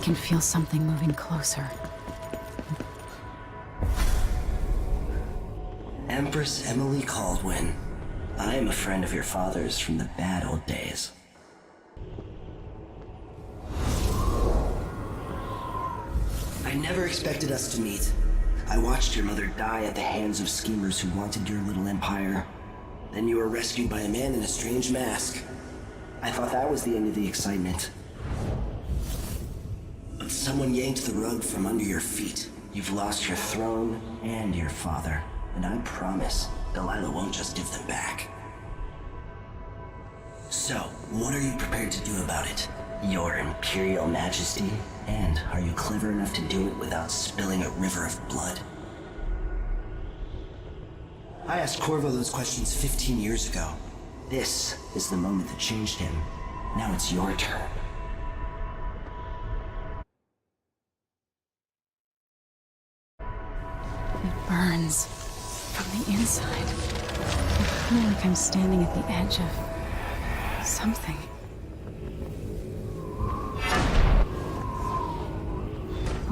can feel something moving closer. Empress Emily Caldwin. I am a friend of your father's from the bad old days. I never expected us to meet. I watched your mother die at the hands of schemers who wanted your little empire. Then you were rescued by a man in a strange mask. I thought that was the end of the excitement. But someone yanked the rug from under your feet. You've lost your throne and your father. And I promise, Delilah won't just give them back. So, what are you prepared to do about it? Your Imperial Majesty? And are you clever enough to do it without spilling a river of blood? I asked Corvo those questions 15 years ago. This is the moment that changed him. Now it's your turn. It burns from the inside. I feel like I'm standing at the edge of something.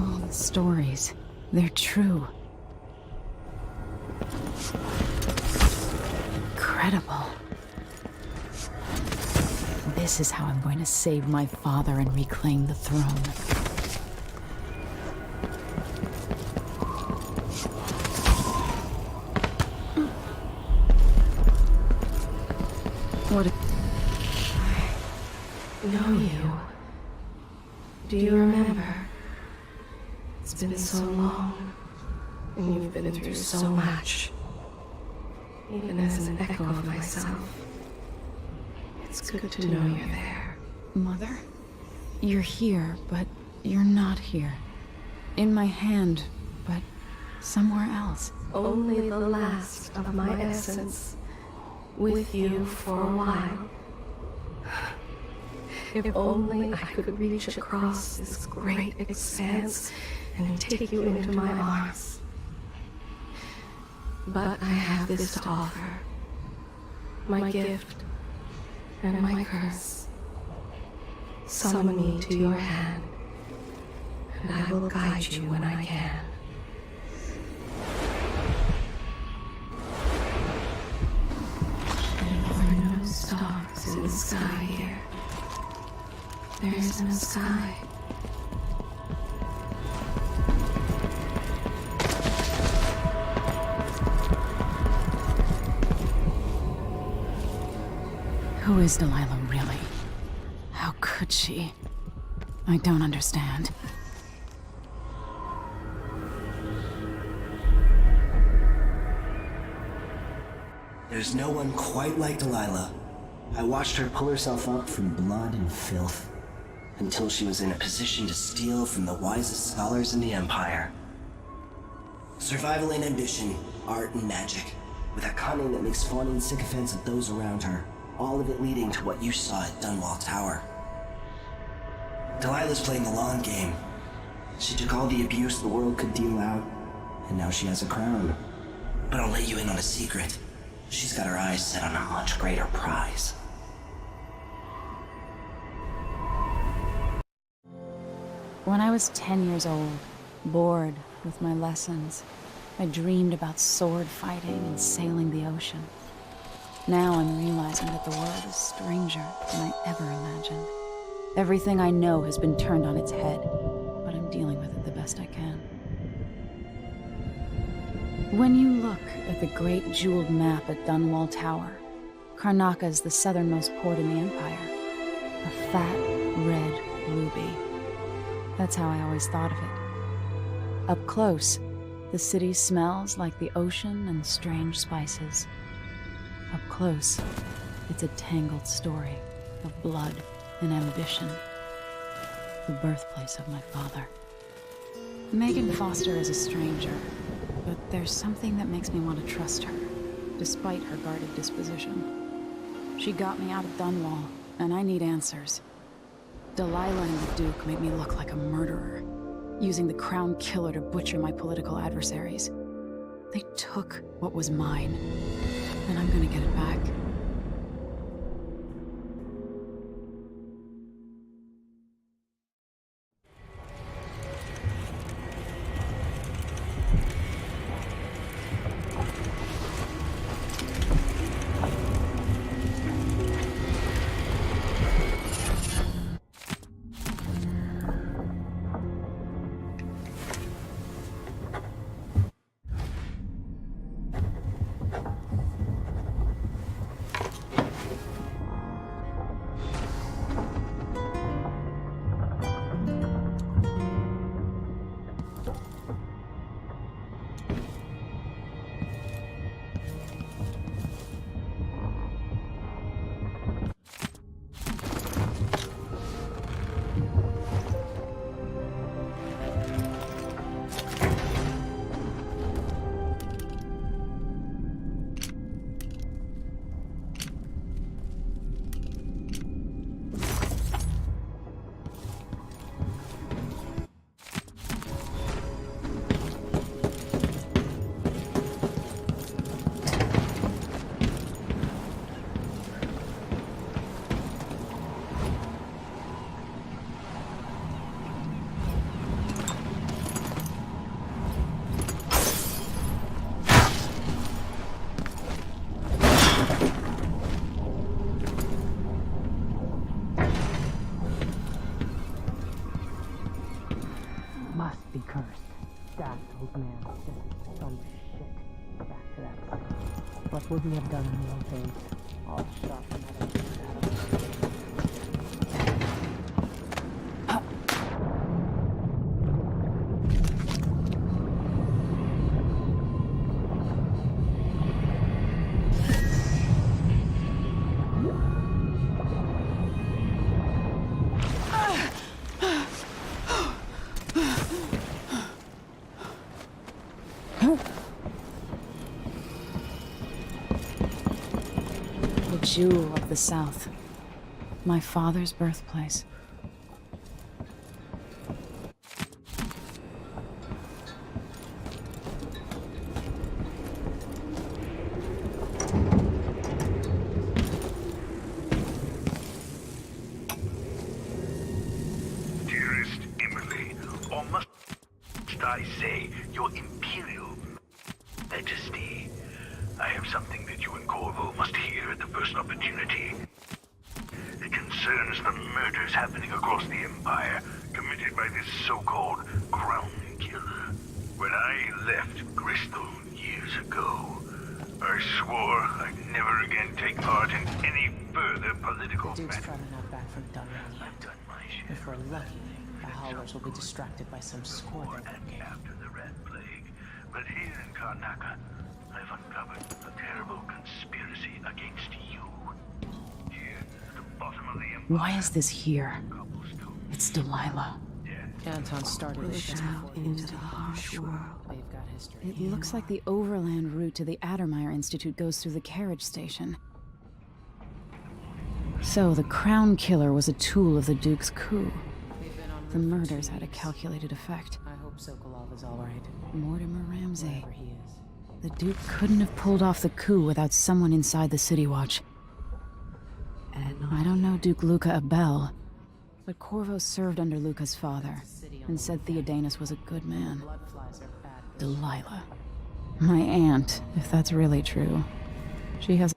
All the stories, they're true. Incredible. This is how I'm going to save my father and reclaim the throne. What? I know you. Do you remember? It's been so long, and you've been through so much. Even as an echo of myself, it's good to know you're there. Mother? You're here, but you're not here. In my hand, but somewhere else. Only the last of my essence, with you for a while. If only I could reach across this great expanse and take you into my arms. But I have this to offer. My gift and my curse. Summon me to your hand, and I will guide you when I can. There are no stars in the sky here. There is no sky. Who is Delilah really? How could she? I don't understand. There's no one quite like Delilah. I watched her pull herself up from blood and filth, until she was in a position to steal from the wisest scholars in the Empire. Survival and ambition, art and magic, with a cunning that makes fawning sycophants of those around her. All of it leading to what you saw at Dunwall Tower. Delilah's playing the long game. She took all the abuse the world could deal out, and now she has a crown. But I'll let you in on a secret. She's got her eyes set on a much greater prize. When I was 10 years old, bored with my lessons, I dreamed about sword fighting and sailing the ocean. Now I'm realizing that the world is stranger than I ever imagined. Everything I know has been turned on its head, but I'm dealing with it the best I can. When you look at the great jeweled map at Dunwall Tower, Karnaca is the southernmost port in the Empire. A fat, red ruby. That's how I always thought of it. Up close, the city smells like the ocean and strange spices. Up close, it's a tangled story of blood and ambition. The birthplace of my father. Megan Foster is a stranger, but there's something that makes me want to trust her, despite her guarded disposition. She got me out of Dunwall, and I need answers. Delilah and the Duke made me look like a murderer, using the Crown Killer to butcher my political adversaries. They took what was mine, and I'm gonna get it back. man sent some shit back to that site. What would we have done in one thing? All shot another shadow. The jewel of the South. My father's birthplace. Dearest Emily, or must I say, your Imperial Majesty, I have something that you and Corvo must hear at the first opportunity. It concerns the murders happening across the Empire, committed by this so-called Crown Killer. When I left Bristol years ago, I swore I'd never again take part in any further political The Duke's matters. probably not back from Dunwall I've yet. done my share. If we're lucky, the Howlers will be distracted by some score they're working. After the Red Plague. But here in Karnaca, I've uncovered a terrible conspiracy against you. Here, at the bottom of the Empire. Why is this here? It's Delilah. Anton started this Push just out before into the harsh world. they've got history. It looks like the overland route to the Addermeyer Institute goes through the carriage station. So the Crown Killer was a tool of the Duke's coup. They've been on The route for murders 2 had a years. calculated effect. I hope Sokolov is all right, Mortimer Ramsey. wherever he is. The Duke couldn't have pulled off the coup without someone inside the City Watch. I don't know Duke Luca Abel, but Corvo served under Luca's father and said Theodanis was a good man. Bloodflies are bad. Delilah. My aunt, if that's really true. She has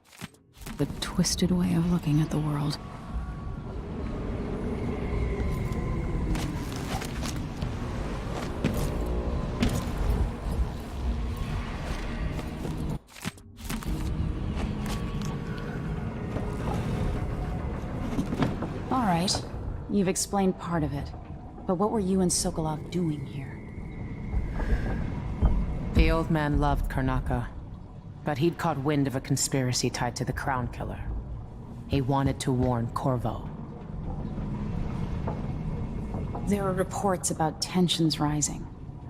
a twisted way of looking at the world. All right, you've explained part of it. But what were you and Sokolov doing here? The old man loved Karnaca, but he'd caught wind of a conspiracy tied to the Crown Killer. He wanted to warn Corvo. There were reports about tensions rising,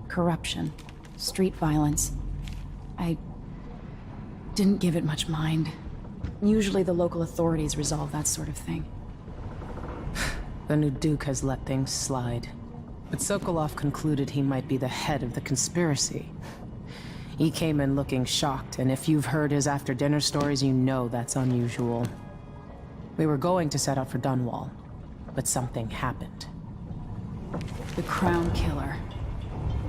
corruption, street violence. I didn't give it much mind. Usually the local authorities resolve that sort of thing. The new Duke has let things slide. But Sokolov concluded he might be the head of the conspiracy. He came in looking shocked, and if you've heard his after-dinner stories, you know that's unusual. We were going to set out for Dunwall, but something happened. The Crown Killer.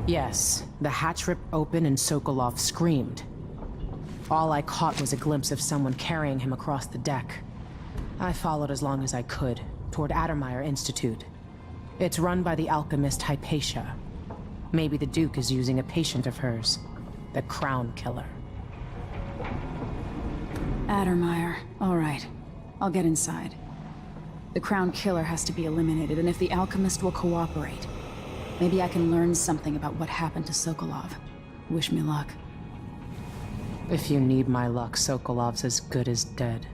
Yes, the hatch ripped open and Sokolov screamed. All I caught was a glimpse of someone carrying him across the deck. I followed as long as I could, toward Addermeyer Institute. It's run by the alchemist Hypatia. Maybe the Duke is using a patient of hers, the Crown Killer. Addermeyer. All right. I'll get inside. The Crown Killer has to be eliminated, and if the alchemist will cooperate, maybe I can learn something about what happened to Sokolov. Wish me luck. If you need my luck, Sokolov's as good as dead.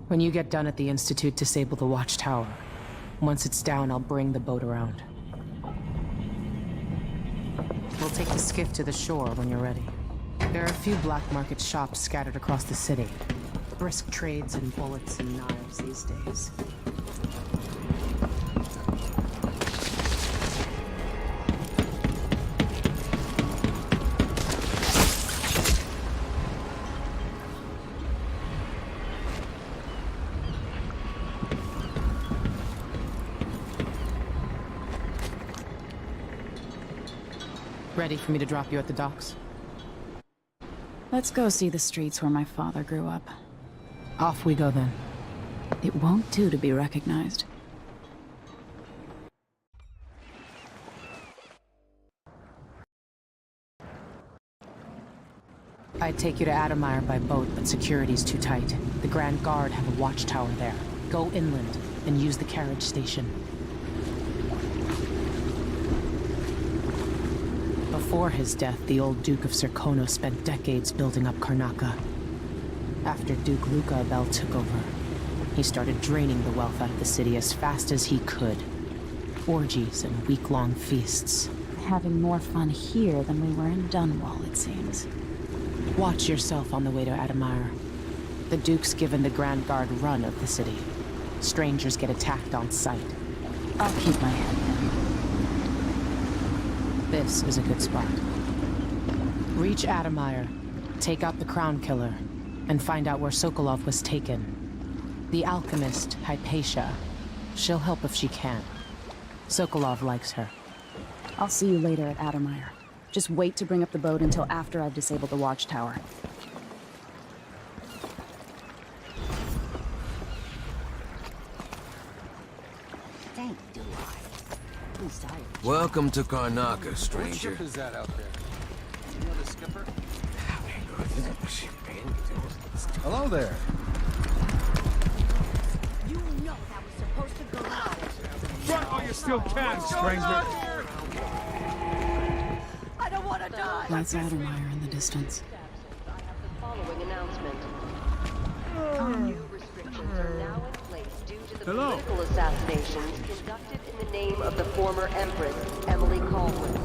When you get done at the Institute, disable the watchtower. Once it's down, I'll bring the boat around. We'll take the skiff to the shore when you're ready. There are a few black market shops scattered across the city. Brisk trades in bullets and knives these days. Ready for me to drop you at the docks? Let's go see the streets where my father grew up. Off we go then. It won't do to be recognized. I'd take you to Adamire by boat, but security's too tight. The Grand Guard have a watchtower there. Go inland and use the carriage station. Before his death, the old Duke of Serkonos spent decades building up Karnaca. After Duke Luca Abel took over, he started draining the wealth out of the city as fast as he could. Orgies and week-long feasts. Having more fun here than we were in Dunwall, it seems. Watch yourself on the way to Adamire. The Duke's given the Grand Guard run of the city. Strangers get attacked on sight. I'll keep my head down. This is a good spot. Reach Adamire, take out the Crown Killer, and find out where Sokolov was taken. The alchemist, Hypatia. She'll help if she can. Sokolov likes her. I'll see you later at Adamire. Just wait to bring up the boat until after I've disabled the watchtower. Welcome to Karnaca, stranger. What ship is that out there? You know the skipper? Hello there. You know that was supposed to go out. Run while you still can, stranger. I don't want to die. That's Adamire in the distance. Following announcement. New restrictions are now in place due to the political assassinations conducted in the name of the former Empress, Emily Caldwell,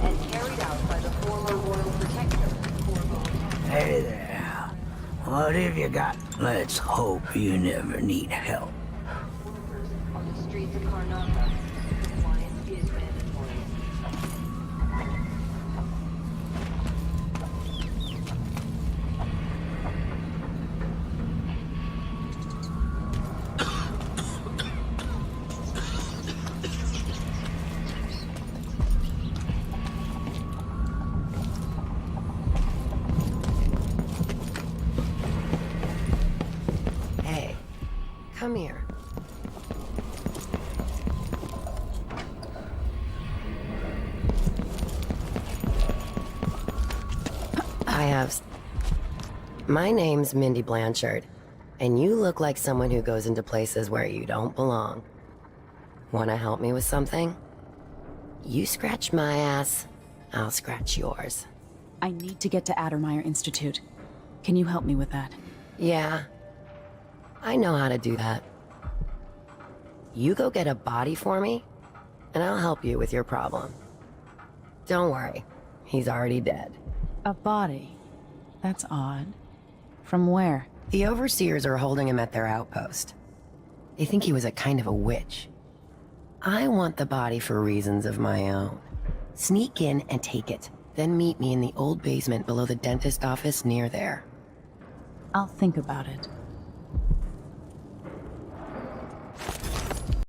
and carried out by the former Royal Protector, Hey there. What have you got? Let's hope you never need help. on the streets of Karnaca. Compliance is mandatory. Hey, come here. My name's Mindy Blanchard, and you look like someone who goes into places where you don't belong. Wanna help me with something? You scratch my ass, I'll scratch yours. I need to get to Adamire Institute. Can you help me with that? Yeah, I know how to do that. You go get a body for me, and I'll help you with your problem. Don't worry, he's already dead. A body? That's odd. From where? The overseers are holding him at their outpost. They think he was a kind of a witch. I want the body for reasons of my own. Sneak in and take it, then meet me in the old basement below the dentist office near there. I'll think about it.